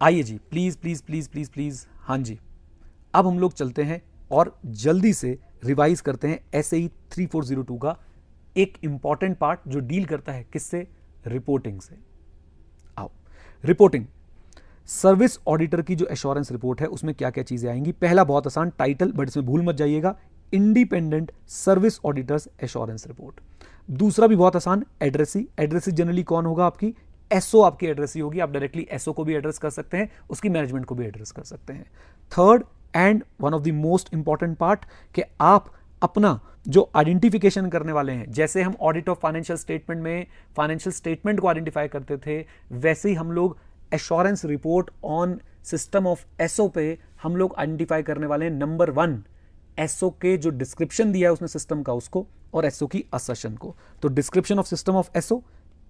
आइए जी, please please please please please. हाँ जी, अब हम लोग चलते हैं और जल्दी से रिवाइज करते हैं SAE 3402 का एक इंपॉर्टेंट पार्ट जो डील करता है किससे, रिपोर्टिंग से। आओ, रिपोर्टिंग, सर्विस ऑडिटर की जो एश्योरेंस रिपोर्ट है उसमें क्या क्या चीजें आएंगी। पहला बहुत आसान टाइटल, बट इसमें भूल मत जाइएगा, independent service auditors assurance report. दूसरा भी बहुत आसान, एड्रेसी। एड्रेसी जनरली कौन होगा, आपकी एसओ आपकी एड्रेसी होगी। आप डायरेक्टली एसओ को भी एड्रेस कर सकते हैं, उसकी मैनेजमेंट को भी एड्रेस कर सकते हैं। Third and one of the most important part, कि आप अपना जो आइडेंटिफिकेशन करने वाले हैं, जैसे हम ऑडिट ऑफ फाइनेंशियल स्टेटमेंट में फाइनेंशियल स्टेटमेंट को आइडेंटिफाई करते थे, वैसे ही हम लोग assurance report on system of SO पे हम लोग आइडेंटिफाई करने वाले हैं नंबर 1, एसओ के जो डिस्क्रिप्शन दिया है उसने सिस्टम का उसको, और एसओ की असर्शन को। तो description of system of SO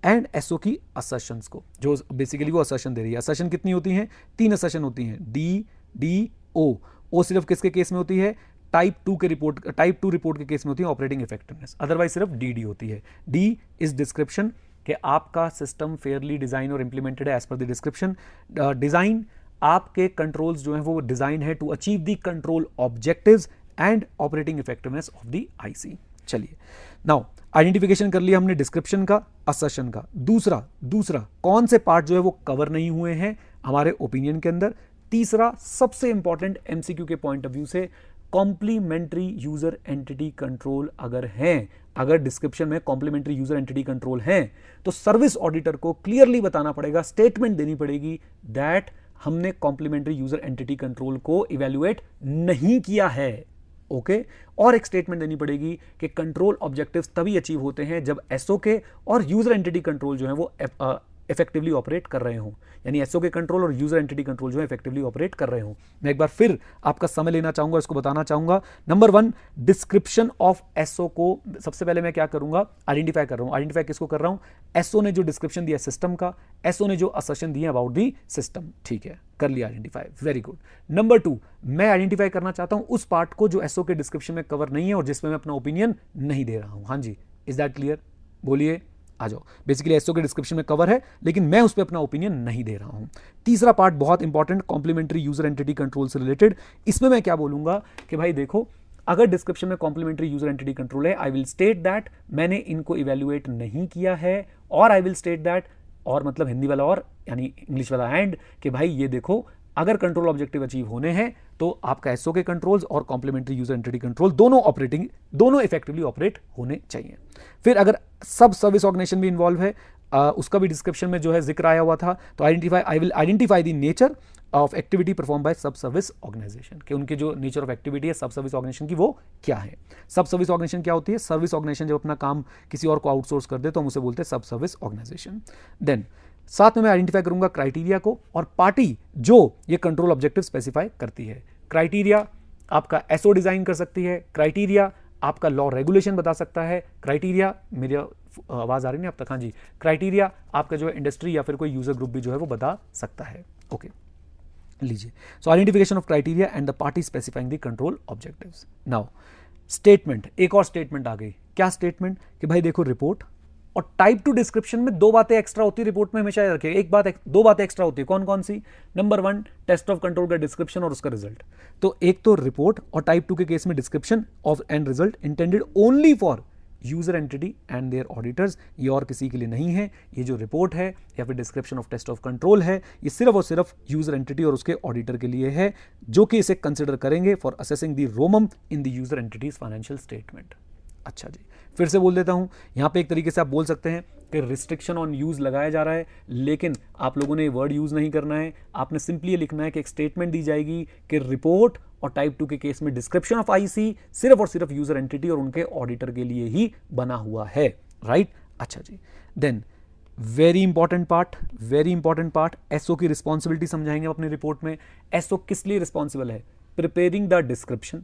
and SO की असर्शंस को, जो बेसिकली वो असर्शन दे रही है। असर्शन कितनी होती हैं, 3 असर्शन होती हैं, डी ओ सिर्फ किसके केस में होती है, टाइप 2 रिपोर्ट के केस में होती है, ऑपरेटिंग इफेक्टिवनेस। अदरवाइज सिर्फ डी होती है। डी इज डिस्क्रिप्शन, कि आपका सिस्टम फेयरली डिजाइन और इंप्लीमेंटेड है as per the description. Design, आपके कंट्रोल्स जो हैं वो डिजाइन है to achieve the control objectives and operating effectiveness of the IC. चलिए, नाउ आइडेंटिफिकेशन कर लिया हमने डिस्क्रिप्शन का, असर्शन का। दूसरा कौन से पार्ट जो है वो कवर नहीं हुए हैं हमारे ओपिनियन के अंदर। तीसरा सबसे इंपॉर्टेंट एमसीक्यू के पॉइंट ऑफ व्यू से, कॉम्प्लीमेंट्री यूजर एंटिटी कंट्रोल अगर हैं, अगर डिस्क्रिप्शन में कॉम्प्लीमेंट्री यूजर एंटिटी कंट्रोल हैं, तो सर्विस ऑडिटर को क्लियरली बताना पड़ेगा, स्टेटमेंट देनी पड़ेगी दैट हमने कॉम्प्लीमेंट्री यूजर एंटिटी कंट्रोल को इवैल्यूएट नहीं किया है। ओके, और एक स्टेटमेंट देनी पड़ेगी कि कंट्रोल ऑब्जेक्टिव्स तभी अचीव होते हैं जब एसओ के और यूजर एंटिटी कंट्रोल जो है वो इफेक्टिवली ऑपरेट कर रहे हों, यानी एसओ के कंट्रोल और यूजर एंटिटी कंट्रोल जो है इफेक्टिवली ऑपरेट कर रहे हों। मैं एक बार फिर आपका समय लेना चाहूंगा, इसको बताना चाहूंगा। नंबर 1, डिस्क्रिप्शन ऑफ एसओ को सबसे पहले मैं क्या करूंगा, आइडेंटिफाई कर रहा हूं। आइडेंटिफाई किसको कर रहा हूं, एसओ ने जो डिस्क्रिप्शन दिया सिस्टम का, एसओ ने जो असर्शन दिया अबाउट दी सिस्टम। ठीक है, कर लिया आइडेंटिफाई, वेरी गुड। नंबर 2, मैं आइडेंटिफाई करना चाहता हूं उस पार्ट को जो एसओ के डिस्क्रिप्शन में कवर नहीं है और जिसमें मैं अपना ओपिनियन नहीं दे रहा हूं। हाँ जी, इज दैट क्लियर, बोलिए, आ जाओ। बेसिकली एसओ के डिस्क्रिप्शन में कवर है लेकिन मैं उस पर अपना ओपिनियन नहीं दे रहा हूं। तीसरा पार्ट बहुत important, complementary user entity control से रिलेटेड। इसमें मैं क्या बोलूंगा कि भाई देखो, अगर डिस्क्रिप्शन में कॉम्प्लीमेंट्री यूजर एंटिटी कंट्रोल है, आई विल स्टेट दैट मैंने इनको इवेल्युएट नहीं किया है, और आई विल स्टेट दैट, और मतलब हिंदी वाला और यानी इंग्लिश वाला एंड, कि भाई ये देखो, अगर कंट्रोल ऑब्जेक्टिव अचीव होने हैं तो आपका एसओ के कंट्रोल्स और कॉम्प्लीमेंट्री यूजर एंटिटी कंट्रोल दोनों इफेक्टिवली ऑपरेट होने चाहिए। फिर अगर सब सर्विस ऑर्गेनाइजेशन भी इन्वॉल्व है, उसका भी डिस्क्रिप्शन में जो है जिक्र आया हुआ था, तो I will identify the nature of activity perform by सब सर्विस ऑर्गेनाइजेशन, कि उनके जो नेचर ऑफ एक्टिविटी है सब सर्विस ऑर्गेनाइजेशन की वो क्या है। सब सर्विस ऑर्गेनाइजेशन क्या होती है, सर्विस ऑर्गेनाइजेशन जब अपना काम किसी और को आउटसोर्स कर दे तो हम उसे बोलते हैं सब सर्विस ऑर्गेनाइजेशन। देन साथ में मैं आइडेंटिफाई करूंगा क्राइटेरिया को और पार्टी जो ये कंट्रोल ऑब्जेक्टिव स्पेसिफाई करती है। क्राइटेरिया आपका एसओ डिजाइन कर सकती है, क्राइटेरिया आपका लॉ रेगुलेशन बता सकता है, क्राइटेरिया, मेरी आवाज आ रही है अब तक, हाँ जी, क्राइटेरिया आपका जो है इंडस्ट्री या फिर कोई यूजर ग्रुप भी जो है वो बता सकता है। ओके, लीजिए, so identification of criteria and the party specifying the control objectives. Now statement, एक और स्टेटमेंट आ गई। क्या स्टेटमेंट, कि भाई देखो, रिपोर्ट और टाइप 2 डिस्क्रिप्शन में 2 बातें एक्स्ट्रा होती है, रिपोर्ट में हमेशा याद रखिए, 2 बातें एक्स्ट्रा होती है। कौन कौन सी, नंबर 1, टेस्ट ऑफ कंट्रोल का डिस्क्रिप्शन और उसका रिजल्ट। तो एक तो रिपोर्ट, और टाइप 2 के केस में description of and result intended only for user entity and their auditors, ये और किसी के लिए नहीं है। ये जो रिपोर्ट है या फिर description of test of control है, ये सिर्फ और सिर्फ यूजर एंटिटी और उसके ऑडिटर के लिए है, जो कि इसे कंसिडर करेंगे for assessing the रोमम in the user entities financial statement. अच्छा जी, फिर से बोल देता हूं, यहां पे एक तरीके से आप बोल सकते हैं कि रिस्ट्रिक्शन ऑन यूज लगाया जा रहा है, लेकिन आप लोगों ने वर्ड यूज नहीं करना है। आपने सिंपली ये लिखना है कि एक स्टेटमेंट दी जाएगी कि रिपोर्ट और टाइप 2 के केस में डिस्क्रिप्शन ऑफ आईसी सिर्फ और सिर्फ यूजर एंटिटी और उनके ऑडिटर के लिए ही बना हुआ है, राइट। अच्छा जी, then very important part, SO की रिस्पॉन्सिबिलिटी समझाएंगे अपनी रिपोर्ट में। एसओ किस लिए रिस्पॉन्सिबल है, preparing the description,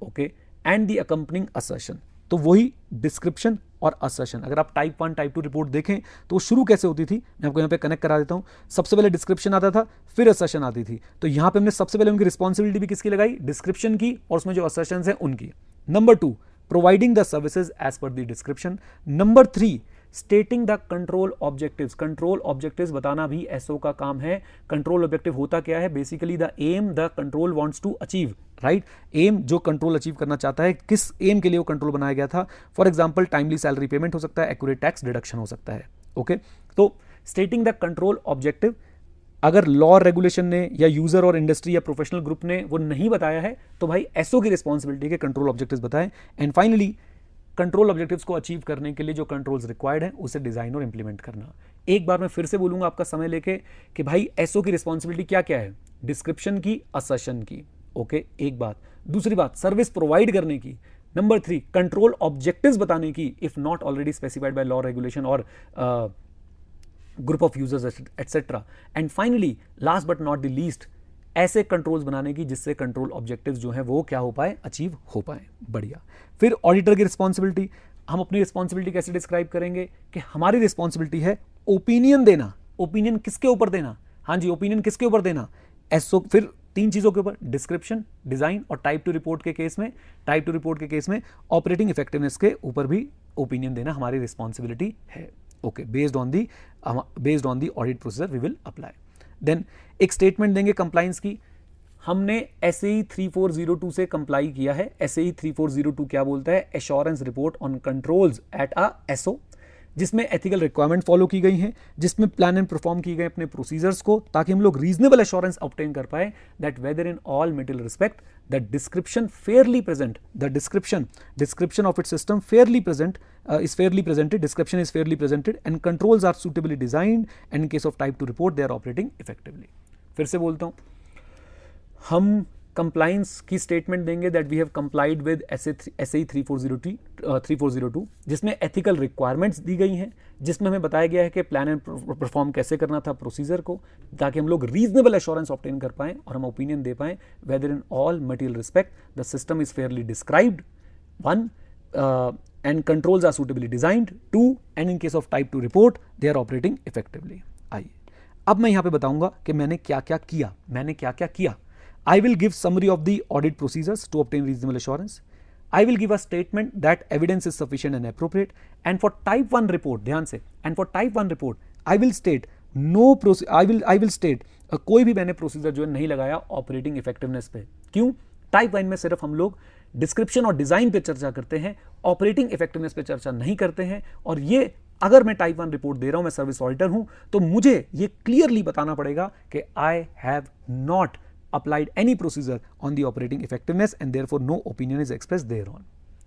okay, and the accompanying assertion. तो वही डिस्क्रिप्शन और असर्शन, अगर आप टाइप 1 टाइप 2 रिपोर्ट देखें तो शुरू कैसे होती थी, मैं आपको यहाँ पे कनेक्ट करा देता हूँ। सबसे पहले डिस्क्रिप्शन आता था, फिर असर्शन आती थी। तो यहाँ पे हमने सबसे पहले उनकी रिस्पॉन्सिबिलिटी भी किसकी लगाई, डिस्क्रिप्शन की, और उसमें जो असर्शन है उनकी। Number 2, providing the services as per the description. Number 3, stating the control objectives, control objectives बताना भी एसओ का काम है। कंट्रोल ऑब्जेक्टिव होता क्या है? Basically the aim the control wants to achieve, right? Aim जो कंट्रोल अचीव करना चाहता है, किस एम के लिए वो कंट्रोल बनाया गया था? For example timely salary payment हो सकता है, एक्यूरेट टैक्स डिडक्शन हो सकता है। ओके, तो स्टेटिंग द कंट्रोल ऑब्जेक्टिव, अगर लॉ रेगुलेशन ने या यूजर और इंडस्ट्री या प्रोफेशनल ग्रुप ने वो नहीं बताया है तो भाई एसओ की रिस्पॉन्सिबिलिटी के कंट्रोल ऑब्जेक्टिव्स बताएं। एंड फाइनली कंट्रोल ऑब्जेक्टिव्स को अचीव करने के लिए जो कंट्रोल्स रिक्वायर्ड हैं उसे डिजाइन और इंप्लीमेंट करना। एक बार मैं फिर से बोलूंगा आपका समय लेके कि भाई एसओ की रिस्पॉन्सिबिलिटी क्या क्या है? डिस्क्रिप्शन की, असर्शन की। ओके, एक बात। दूसरी बात, सर्विस प्रोवाइड करने की। नंबर 3, कंट्रोल ऑब्जेक्टिव्स बताने की, if not already specified by law regulation और group of users etcetera. And finally last but not the least, ऐसे कंट्रोल्स बनाने की जिससे कंट्रोल ऑब्जेक्टिव्स जो है वो क्या हो पाए? अचीव हो पाए। बढ़िया। फिर ऑडिटर की रिस्पॉन्सिबिलिटी, हम अपनी रिस्पॉन्सिबिलिटी कैसे डिस्क्राइब करेंगे कि हमारी रिस्पॉन्सिबिलिटी है ओपिनियन देना। ओपिनियन किसके ऊपर देना? हाँ जी, ओपिनियन किसके ऊपर देना? एसओ। फिर 3 चीजों के ऊपर, डिस्क्रिप्शन, डिजाइन और टाइप टू रिपोर्ट के केस में, टाइप टू रिपोर्ट के केस में ऑपरेटिंग इफेक्टिवनेस के ऊपर भी ओपिनियन देना हमारी रिस्पॉन्सिबिलिटी है। Okay, based on the audit procedure we will apply. Then एक स्टेटमेंट देंगे कंप्लाइंस की। हमने एसएई 3402 से कंप्लाई किया है। एसएई 3402 क्या बोलता है? Assurance report on controls at a SO, जिसमें एथिकल रिक्वायरमेंट फॉलो की गई हैं, जिसमें प्लान एंड परफॉर्म की गए अपने प्रोसीजर्स को, ताकि हम लोग रीजनेबल एश्योरेंस ऑब्टेन कर पाए that whether in all material respect the description fairly present, the description of its system Fairlie present is fairly presented, description is fairly presented and controls are suitably designed and in case of type 2 report they are operating effectively। फिर से बोलता हूं, हम compliance की statement देंगे that we have complied with SAE 3402, जिसमें ethical requirements दी गई हैं, जिसमें हमें बताया गया है कि प्लान एंड परफॉर्म कैसे करना था प्रोसीजर को, ताकि हम लोग रीजनेबल एश्योरेंस ऑब्टेन कर पाएं और हम ओपिनियन दे पाएं whether in all material respect the system is fairly described, 1 and controls are suitably designed, 2 and in case of type 2 report they are operating effectively। आइए अब मैं यहां पे बताऊंगा कि मैंने क्या क्या किया। I will give summary of the audit procedures to obtain reasonable assurance। I will give a statement that evidence is sufficient and appropriate। and for type 1 report, ध्यान से, and for type 1 report I will state I will state कोई भी मैंने procedure जो है नहीं लगाया operating effectiveness पे। क्यों? टाइप 1 में सिर्फ हम लोग डिस्क्रिप्शन और डिजाइन पे चर्चा करते हैं, ऑपरेटिंग इफेक्टिवनेस पे चर्चा नहीं करते हैं। और ये अगर मैं टाइप 1 रिपोर्ट दे रहा हूं, मैं सर्विस ऑडिटर हूं, तो मुझे ये क्लियरली बताना पड़ेगा कि I have not applied any procedure on the operating effectiveness and therefore no opinion is express there on.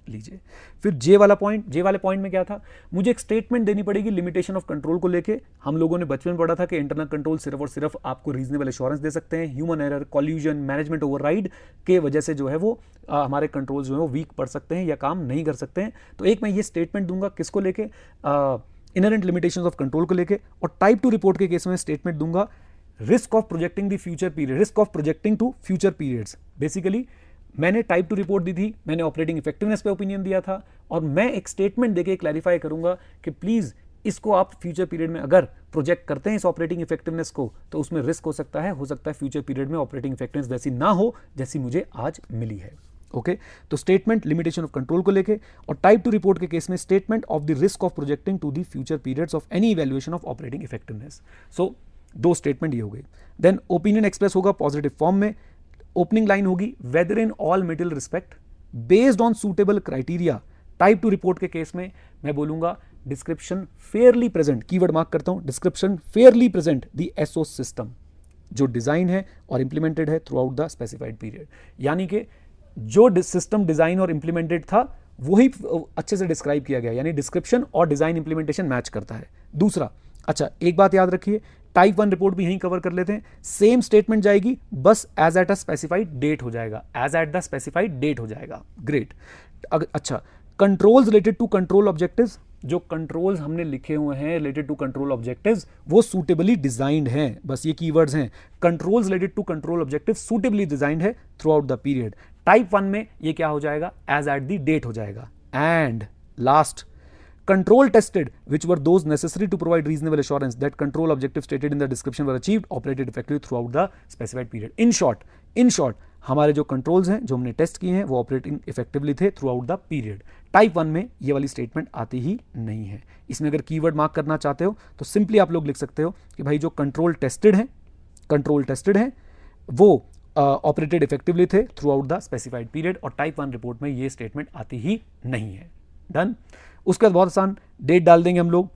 लीजिए, फिर जे वाले पॉइंट में क्या था? मुझे एक स्टेटमेंट देनी पड़ेगी लिमिटेशन ऑफ कंट्रोल को लेके। हम लोगों ने बचपन में पढ़ा था कि इंटरनल कंट्रोल सिर्फ और सिर्फ आपको रीजनेबल एश्योरेंस दे सकते हैं। Human error, collusion, management override के वजह से जो है वो हमारे कंट्रोल जो है वो वीक पड़ सकते हैं या काम नहीं कर सकते हैं। तो एक मैं ये स्टेटमेंट दूंगा, किसको लेके? इनहेरेंट लिमिटेशंस ऑफ कंट्रोल को लेके। और टाइप 2 रिपोर्ट के केस में स्टेटमेंट दूंगा risk of projecting the future period, risk of projecting to future periods. Basically मैंने टाइप 2 रिपोर्ट दी थी, मैंने ऑपरेटिंग इफेक्टिवनेस पे ओपिनियन दिया था, और मैं एक स्टेटमेंट देके क्लैरिफाई करूंगा कि प्लीज इसको आप फ्यूचर पीरियड में अगर प्रोजेक्ट करते हैं इस ऑपरेटिंग इफेक्टिवनेस को, तो उसमें रिस्क हो सकता है फ्यूचर पीरियड में ऑपरेटिंग इफेक्टिवनेस वैसी ना हो जैसी मुझे आज मिली है। ओके, तो स्टेटमेंट लिमिटेशन ऑफ कंट्रोल को लेके, और टाइप 2 रिपोर्ट के केस में statement of the risk of projecting to the future periods of any evaluation of operating effectiveness. So 2 statement ये हो गई। देन ओपिनियन एक्सप्रेस होगा पॉजिटिव फॉर्म में। ओपनिंग लाइन होगी whether in all material respect based on suitable criteria. Type 2 report के case में मैं बोलूंगा description fairly present, keyword mark करता हूं, description fairly present the SO system जो डिजाइन है और इंप्लीमेंटेड है throughout the specified period. यानी कि जो सिस्टम डिजाइन और इंप्लीमेंटेड था वही अच्छे से डिस्क्राइब किया गया, यानी डिस्क्रिप्शन और डिजाइन इंप्लीमेंटेशन मैच करता है। दूसरा, अच्छा एक बात याद रखिए, टाइप 1 रिपोर्ट भी यहीं कवर कर लेते हैं। सेम स्टेटमेंट जाएगी, बस as at a specified date हो जाएगा, as at the specified date हो जाएगा। ग्रेट। अच्छा, controls related to control objectives, जो कंट्रोल्स हमने लिखे हुए हैं रिलेटेड टू कंट्रोल ऑब्जेक्टिव्स वो सूटेबली डिजाइंड हैं, बस ये कीवर्ड्स हैं। Controls related to control objective suitably designed है throughout the period. Type 1 में ये क्या हो जाएगा? एज एट द डेट हो जाएगा। And last, control tested, which were those necessary to provide reasonable assurance that control objectives stated in the description were achieved, operated effectively throughout the specified period. In short, हमारे जो controls हैं जो हमने test किए हैं वो operating effectively थे through out the period. Type 1 में ये वाली स्टेटमेंट आती ही नहीं है. इसमें अगर कीवर्ड मार्क करना चाहते हो तो सिंपली आप लोग लिख सकते हो कि भाई जो कंट्रोल टेस्टेड है वो ऑपरेटेड इफेक्टिवली थे through out the specified period, और टाइप 1 रिपोर्ट में ये स्टेटमेंट आती ही नहीं है. डन. उसके बाद बहुत आसान, डेट डाल देंगे हम लोग.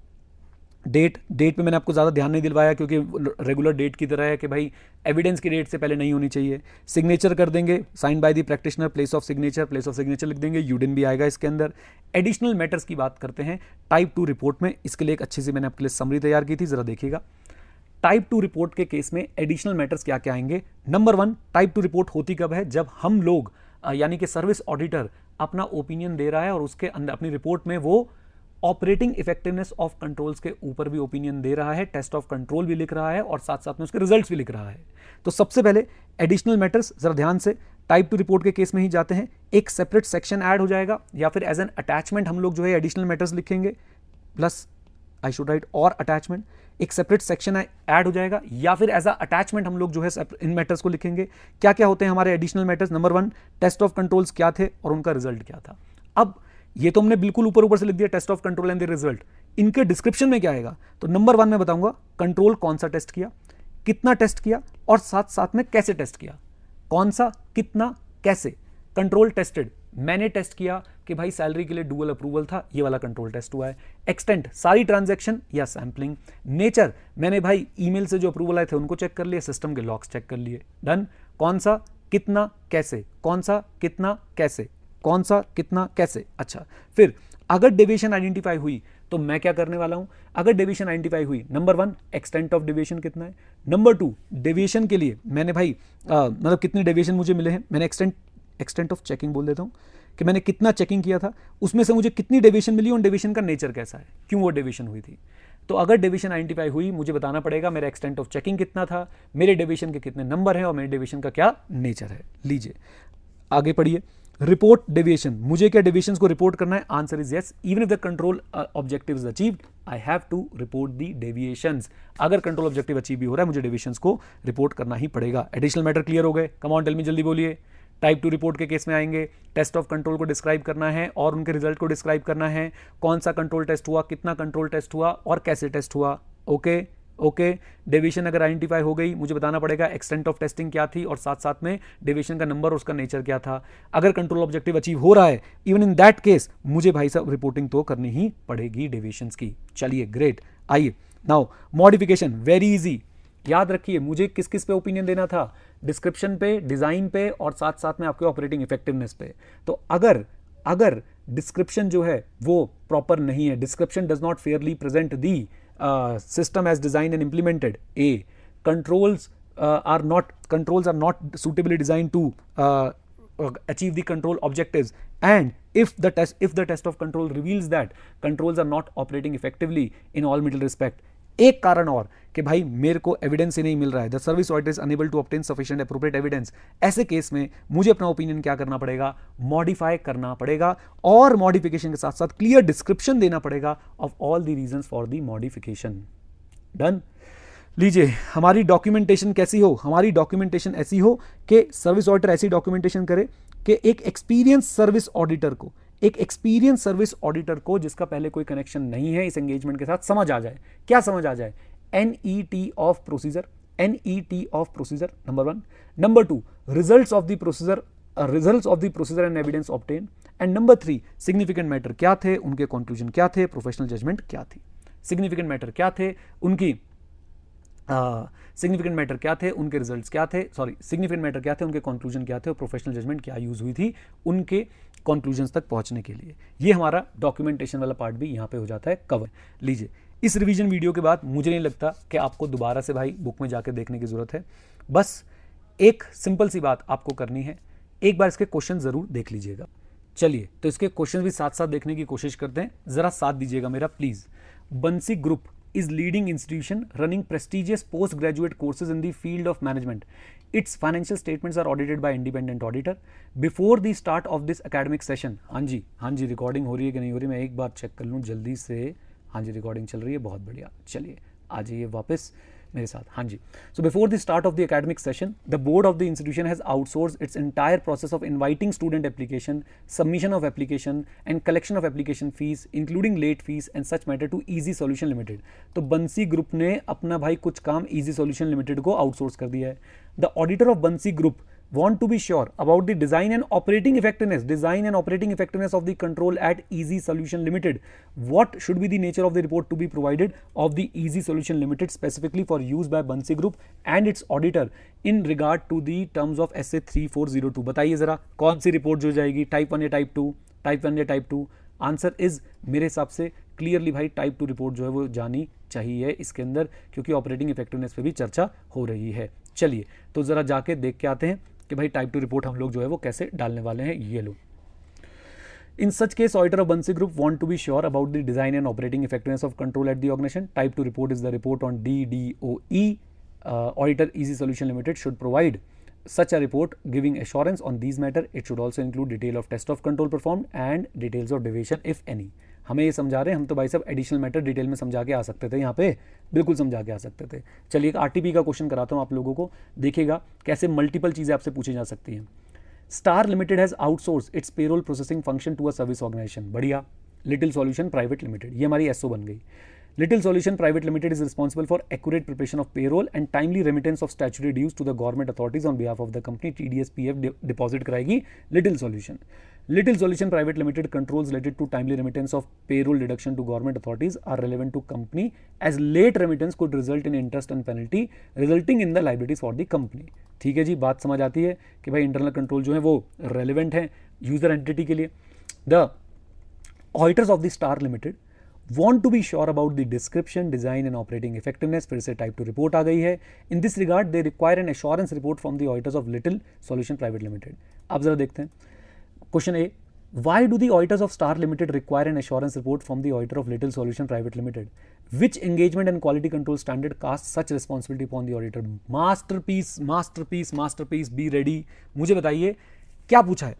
डेट पे मैंने आपको ज़्यादा ध्यान नहीं दिलवाया क्योंकि रेगुलर डेट की तरह है कि भाई एविडेंस की डेट से पहले नहीं होनी चाहिए. सिग्नेचर कर देंगे, sign by the practitioner, place of signature लिख देंगे, यूडिन भी आएगा इसके अंदर. एडिशनल मैटर्स की बात करते हैं टाइप 2 रिपोर्ट में. इसके लिए एक अच्छी सी मैंने आपके लिए समरी तैयार की थी, जरा देखिएगा. टाइप 2 रिपोर्ट के केस में एडिशनल मैटर्स क्या क्या आएंगे. नंबर 1, टाइप 2 रिपोर्ट होती कब है, जब हम लोग यानी कि सर्विस ऑडिटर अपना ओपिनियन दे रहा है और उसके अंदर अपनी रिपोर्ट में वो ऑपरेटिंग इफेक्टिवनेस ऑफ कंट्रोल्स के ऊपर भी ओपिनियन दे रहा है, टेस्ट ऑफ कंट्रोल भी लिख रहा है और साथ साथ में उसके रिजल्ट्स भी लिख रहा है. तो सबसे पहले एडिशनल मैटर्स जरा ध्यान से टाइप 2 रिपोर्ट के केस में ही जाते हैं. एक सेपरेट सेक्शन ऐड हो जाएगा या फिर एज एन अटैचमेंट हम लोग जो है एडिशनल मैटर्स लिखेंगे, प्लस आई शुड राइट और अटैचमेंट. एक सेपरेट सेक्शन ऐड हो जाएगा या फिर एज अ अटैचमेंट हम लोग जो है इन मैटर्स को लिखेंगे. क्या क्या होते हैं हमारे additional matters. Number 1, test of controls क्या थे और उनका रिजल्ट क्या था. अब ये तो हमने बिल्कुल ऊपर से लिख दिया, test of control and the result. इनके डिस्क्रिप्शन में क्या आएगा, तो नंबर 1 में बताऊंगा कंट्रोल कौन सा टेस्ट किया, कितना टेस्ट किया और साथ साथ में कैसे टेस्ट किया. कौन सा, कितना, कैसे. कंट्रोल टेस्टेड, मैंने टेस्ट किया कि भाई सैलरी के लिए डुअल अप्रूवल था, ये वाला कंट्रोल टेस्ट हुआ है. एक्सटेंट, सारी ट्रांजैक्शन या सैम्पलिंग. नेचर, मैंने भाई ईमेल से जो अप्रूवल आए थे उनको चेक कर लिए, सिस्टम के लॉग्स चेक कर लिए. डन. कौन सा, कितना, कैसे. कौन सा, कितना, कैसे. कौन सा, कितना, कैसे. अच्छा, फिर अगर डेविएशन आइडेंटिफाई हुई तो मैं क्या करने वाला हूं. अगर डेविएशन आइडेंटिफाई हुई, नंबर 1 एक्सटेंट ऑफ डेविएशन कितना है. नंबर 2 डेविएशन के लिए मैंने भाई मतलब कितने डेविएशन मुझे मिले हैं. मैंने एक्सटेंट ऑफ चेकिंग बोल देता हूं कि मैंने कितना चेकिंग किया था, उसमें से मुझे कितनी डेविएशन मिली और डेविएशन का नेचर कैसा है, क्यों वो डेविएशन हुई थी. तो अगर डेविएशन आइडेंटिफाई हुई मुझे बताना पड़ेगा मेरा एक्सटेंट ऑफ चेकिंग कितना था, मेरे डेविएशन के कितने नंबर हैं और मेरे डेविएशन का क्या नेचर है. लीजिए आगे पढ़िए. रिपोर्ट डेविएशन, मुझे क्या डेविएशंस को रिपोर्ट करना है. Answer is yes. Even if the control objective is achieved I have to report the deviations. अगर कंट्रोल ऑब्जेक्टिव अचीव भी हो रहा है मुझे डेविएशंस को रिपोर्ट करना ही पड़ेगा. एडिशनल मैटर क्लियर हो गए. कम ऑन टेल मी, जल्दी बोलिए. टाइप 2 रिपोर्ट के केस में आएंगे, टेस्ट ऑफ कंट्रोल को डिस्क्राइब करना है और उनके रिजल्ट को डिस्क्राइब करना है. कौन सा कंट्रोल टेस्ट हुआ, कितना कंट्रोल टेस्ट हुआ और कैसे टेस्ट हुआ. ओके. डेविएशन अगर आइडेंटिफाई हो गई मुझे बताना पड़ेगा एक्सटेंट ऑफ टेस्टिंग क्या थी और साथ साथ में डेविएशन का नंबर और उसका नेचर क्या था. अगर कंट्रोल ऑब्जेक्टिव अचीव हो रहा है इवन इन दैट केस मुझे भाई साहब रिपोर्टिंग तो करनी ही पड़ेगी डेविएशंस की. चलिए ग्रेट. आइए नाउ मॉडिफिकेशन, वेरी इजी. याद रखिए मुझे किस किस पे ओपिनियन देना था, डिस्क्रिप्शन पे, डिजाइन पे और साथ साथ में आपके ऑपरेटिंग इफेक्टिवनेस पे. तो अगर डिस्क्रिप्शन जो है वो प्रॉपर नहीं है, description does not Fairlie present the system as designed and implemented. A, controls are not suitably designed to achieve the control objectives, and if the test of control reveals that controls are not operating effectively in all middle respect. एक कारण और कि भाई मेरे को evidence ही नहीं मिल रहा है, the service auditor is unable to obtain sufficient appropriate evidence. ऐसे केस में मुझे अपना ओपिनियन क्या करना पड़ेगा, मॉडिफाई करना पड़ेगा और मॉडिफिकेशन के साथ साथ क्लियर डिस्क्रिप्शन देना पड़ेगा of all the reasons for the modification. Done. लीजिए हमारी डॉक्यूमेंटेशन कैसी हो, हमारी डॉक्यूमेंटेशन ऐसी हो कि सर्विस ऑडिटर ऐसी डॉक्यूमेंटेशन करे कि एक एक्सपीरियंस सर्विस ऑडिटर को जिसका पहले कोई कनेक्शन नहीं है इस एंगेजमेंट के साथ समझ आ जाए. क्या समझ आ जाए, NET of procedure, number 1. Number 2 results of the procedure and evidence obtain. And number 3 significant matter क्या थे, उनके कंक्लूजन क्या थे, प्रोफेशनल जजमेंट क्या थी. सिग्निफिकेंट मैटर क्या थे, उनकी सिग्निफिकेंट मैटर क्या थे, उनके रिजल्ट्स क्या थे, सिग्निफिकेंट मैटर क्या थे, उनके कंक्लूजन क्या थे और प्रोफेशनल जजमेंट क्या यूज हुई थी उनके कंक्लूजन्स तक पहुंचने के लिए. ये हमारा डॉक्यूमेंटेशन वाला पार्ट भी यहाँ पे हो जाता है कवर. लीजिए इस रिवीजन वीडियो के बाद मुझे नहीं लगता कि आपको दोबारा से भाई बुक में जाकर देखने की जरूरत है. बस एक सिंपल सी बात आपको करनी है, एक बार इसके क्वेश्चन जरूर देख लीजिएगा. चलिए तो इसके क्वेश्चन भी साथ साथ देखने की कोशिश करते हैं, जरा साथ दीजिएगा मेरा प्लीज. बंसी group is leading institution running prestigious postgraduate courses in the field of management. Its financial statements are audited by independent auditor. Before the start of this academic session, हाँ जी रिकॉर्डिंग हो रही है कि नहीं हो रही, मैं एक बार चेक कर लूँ जल्दी से. हाँ जी रिकॉर्डिंग चल रही है, बहुत बढ़िया. चलिए आ जाइए वापस मेरे साथ. हाँ जी. So before the start of the academic session, the board of the institution has outsourced its entire process of inviting student application, submission of application and collection of application fees, including late fees and such matter to Easy Solution Limited. तो बंसी group ने अपना भाई कुछ काम Easy Solution Limited को outsource कर दिया है. The auditor of Bansi Group want to be sure about the design and operating effectiveness of the control at Easy Solution Limited. What should be the nature of the report to be provided of the Easy Solution Limited specifically for use by Bansi Group and its auditor in regard to the terms of SA 3402. बताइए जरा कौन सी report जो जाएगी, type 1 या type 2, type 1 या type 2. Answer is मेरे हिसाब से क्लियरली भाई टाइप 2 रिपोर्ट जो है वो जानी चाहिए इसके अंदर, क्योंकि ऑपरेटिंग इफेक्टिवनेस पे भी चर्चा हो रही है. चलिए तो जरा जाके देख के आते हैं कि भाई टाइप 2 रिपोर्ट हम लोग जो है वो कैसे डालने वाले हैं. ये लो. In such case, auditor of Bansi Group want to be sure about the design and operating effectiveness of control at the organization. Type 2 report is the report on DDOE. Auditor Easy Solution Limited should provide such a report giving assurance on these matter. It should also include detail of test of control performed and details of deviation if any. हमें ये समझा रहे हैं, हम तो भाई साहब additional matter detail में समझा के आ सकते थे, यहाँ पे बिल्कुल समझा के आ सकते थे. चलिए एक आरटीपी का क्वेश्चन कराता हूँ आप लोगों को, देखिएगा कैसे मल्टीपल चीज़ें आपसे पूछी जा सकती हैं. Star Limited has outsource its payroll processing function to a service organisation. बढ़िया. लिटिल सॉल्यूशन प्राइवेट लिमिटेड, ये हमारी एसओ बन गई. Little Solution Private Limited is responsible for accurate preparation of payroll and timely remittance of statutory dues to the government authorities on behalf of the company. TDS PF deposit कराएगी Little Solution. Little Solution Private Limited controls related to timely remittance of payroll deduction to government authorities are relevant to company, as late remittance could result in interest and penalty resulting in the liabilities for the company. ठीक है जी, बात समझ आती है कि भाई internal control जो है वो रेलिवेंट है यूजर एंटिटी के लिए. The auditors of the star limited want to be sure about the description, design and operating effectiveness. फिर से टाइप 2 रिपोर्ट आ गई है. In this regard, they require an assurance report from the auditors of Little Solution Private Limited. अब जरा देखते हैं. Question A, why do the auditors of Star Limited require an assurance report from the auditor of Little Solution Private Limited? Which engagement and quality control standard casts such responsibility upon the auditor? Masterpiece, masterpiece, masterpiece. Be ready. मुझे बताइए क्या पूछा है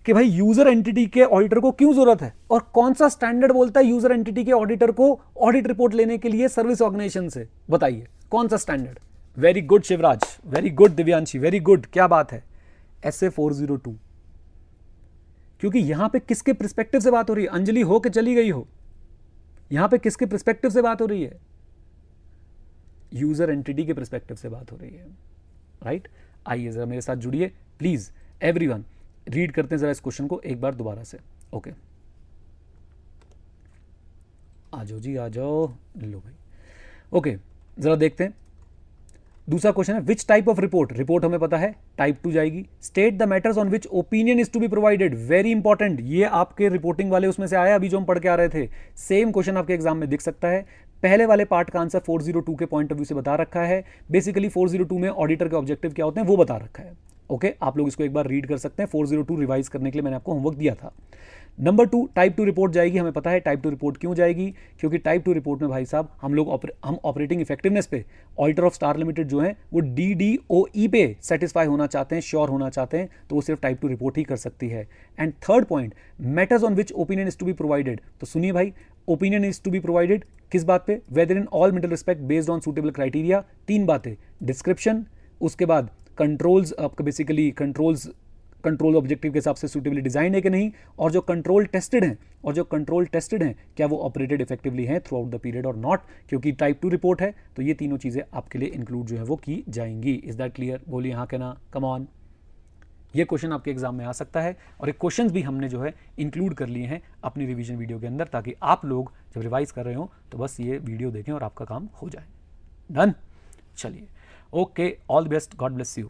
कि भाई user entity के auditor को क्यों जरूरत है और कौन सा स्टैंडर्ड बोलता है यूजर एंटिटी के ऑडिटर को ऑडिट रिपोर्ट लेने के लिए सर्विस ऑर्गेनाइजेशन से. बताइए कौन सा standard. Very good Shivraj, very good Divyanshi, very good. क्या बात है, SA 402. क्योंकि यहां पे किसके पर्सपेक्टिव से बात हो रही है? अंजलि हो के चली गई हो. यहां पे किसके पर्सपेक्टिव से बात हो रही है? यूजर एंटिटी के पर्सपेक्टिव से बात हो रही है. राइट. आइए जरा मेरे साथ जुड़िए प्लीज एवरीवन. रीड करते हैं जरा इस क्वेश्चन को एक बार दोबारा से. ओके आ जाओ जी, आ जाओ. लो भाई. ओके जरा देखते हैं. दूसरा क्वेश्चन है which type of report. Report हमें पता है टाइप 2 जाएगी. State the matters on which opinion is to be provided. Very important. ये आपके रिपोर्टिंग वाले उसमें से आया अभी जो हम पढ़ के आ रहे थे. सेम क्वेश्चन आपके एग्जाम में दिख सकता है. पहले वाले पार्ट का आंसर 402 के पॉइंट ऑफ व्यू से बता रखा है. बेसिकली 402 में ऑडिटर के ऑब्जेक्टिव क्या होते हैं वो बता रखा है. ओके आप लोग इसको एक बार रीड कर सकते हैं. 402 रिवाइज करने के लिए मैंने आपको होमवर्क दिया था. नंबर 2 टाइप 2 रिपोर्ट जाएगी. हमें पता है टाइप 2 रिपोर्ट क्यों जाएगी, क्योंकि टाइप 2 रिपोर्ट में भाई साहब हम ऑपरेटिंग इफेक्टिवनेस पे ऑडिटर ऑफ स्टार लिमिटेड जो है वो DDOE पे सेटिस्फाई होना चाहते हैं, श्योर होना चाहते हैं, तो वो सिर्फ टाइप 2 रिपोर्ट ही कर सकती है. And third point matters on which opinion is to be provided. तो सुनिए भाई, opinion is to be provided किस बात पे? Whether in all middle respect based on suitable criteria. 3 बातें, डिस्क्रिप्शन, उसके बाद कंट्रोल्स, आपका बेसिकली कंट्रोल ऑब्जेक्टिव के हिसाब से सूटेबली डिजाइन है कि नहीं, और जो कंट्रोल टेस्टेड हैं क्या वो ऑपरेटेड इफेक्टिवली हैं थ्रू आउट द पीरियड और नॉट. क्योंकि टाइप 2 रिपोर्ट है तो ये तीनों चीजें आपके लिए इंक्लूड जो है वो की जाएंगी. Is that clear? बोलिए हाँ के ना. Come on. ये क्वेश्चन आपके एग्जाम में आ सकता है और ये क्वेश्चंस भी हमने जो है इंक्लूड कर लिए हैं अपनी रिवीजन वीडियो के अंदर, ताकि आप लोग जब रिवाइज कर रहे हो तो बस ये वीडियो देखें और आपका काम हो जाए. डन. चलिए okay, all the best, God bless you.